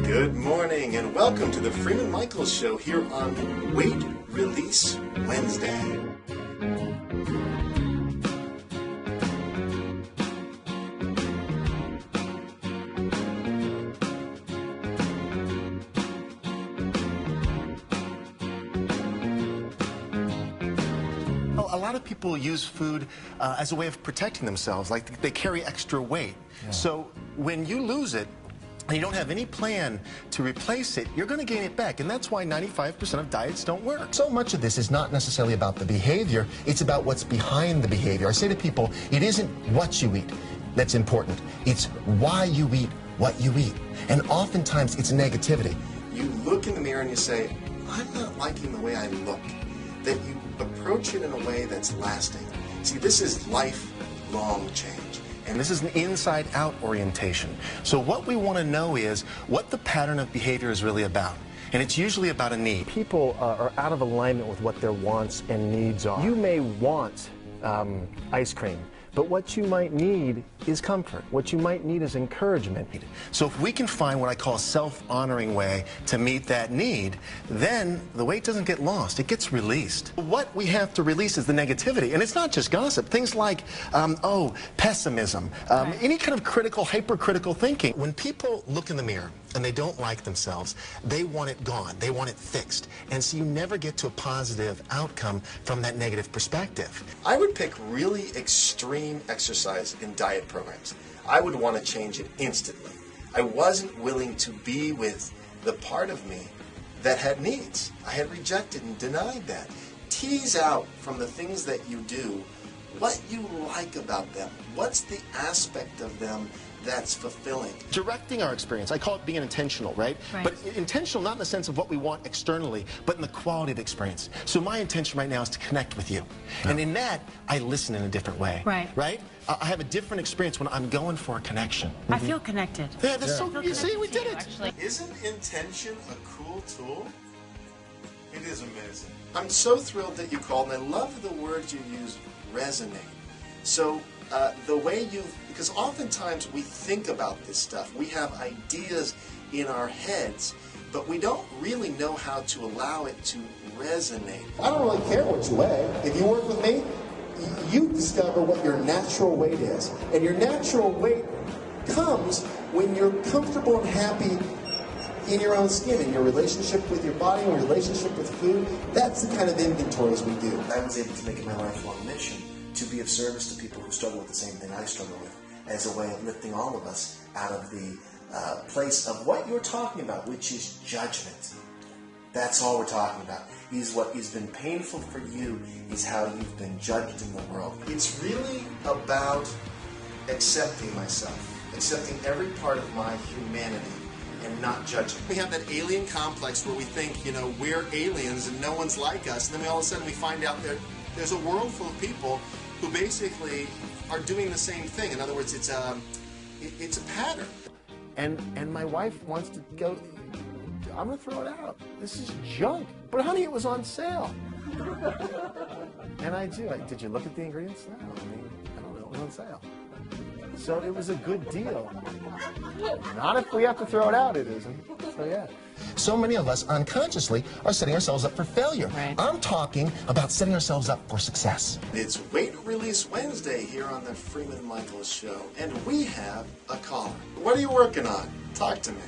Good morning and welcome to the Freeman Michaels Show here on Weight Release Wednesday. A lot of people use food as a way of protecting themselves, like they carry extra weight. Yeah. So when you lose it, and you don't have any plan to replace it, you're going to gain it back. And that's why 95% of diets don't work. So much of this is not necessarily about the behavior, it's about what's behind the behavior. I say to people, it isn't what you eat that's important. It's why you eat what you eat. And oftentimes it's negativity. You look in the mirror and you say, I'm not liking the way I look. That you approach it in a way that's lasting. See, this is lifelong change. And this is an inside-out orientation. So what we want to know is what the pattern of behavior is really about. And it's usually about a need. People are out of alignment with what their wants and needs are. You may want ice cream, but what you might need is comfort. What you might need is encouragement. So if we can find what I call a self-honoring way to meet that need, then the weight doesn't get lost, it gets released. What we have to release is the negativity, and it's not just gossip. Things like, pessimism, any kind of critical, hypercritical thinking. When people look in the mirror and they don't like themselves, they want it gone, they want it fixed. And so you never get to a positive outcome from that negative perspective. I would pick really extreme exercise in diet programs. I would want to change it instantly. I wasn't willing to be with the part of me that had needs. I had rejected and denied that. Tease out from the things that you do what you like about them. What's the aspect of them that's fulfilling? Directing our experience, I call it being intentional, right? But intentional not in the sense of what we want externally, but in the quality of the experience. So my intention right now is to connect with you. And in that, I listen in a different way. Right? I have a different experience when I'm going for a connection. I feel connected. Yeah, that's so good. You see, we did it. Actually. Isn't intention a cool tool? It is amazing. I'm so thrilled that you called, and I love the words you use, resonate. So the way because oftentimes we think about this stuff. We have ideas in our heads, but we don't really know how to allow it to resonate. I don't really care what you weigh. If you work with me, you discover what your natural weight is. And your natural weight comes when you're comfortable and happy in your own skin, in your relationship with your body, in your relationship with food. That's the kind of inventories we do. I was able to make it my lifelong mission to be of service to people who struggle with the same thing I struggle with, as a way of lifting all of us out of the place of what you're talking about, which is judgment. That's all we're talking about. What has been painful for you is how you've been judged in the world. It's really about accepting myself, accepting every part of my humanity, and not judging. We have that alien complex where we think, we're aliens and no one's like us, and then all of a sudden we find out that there's a world full of people who basically are doing the same thing. In other words, it's a pattern. And my wife wants to go, I'm going to throw it out. This is junk. But honey, it was on sale. And I do. Did you look at the ingredients? No, I don't know. It was on sale. So it was a good deal. Not if we have to throw it out, it isn't. So yeah. So many of us unconsciously are setting ourselves up for failure. I'm talking about setting ourselves up for success. It's Weight Release Wednesday here on the Freeman Michaels Show, and we have a caller. What are you working on? Talk to me.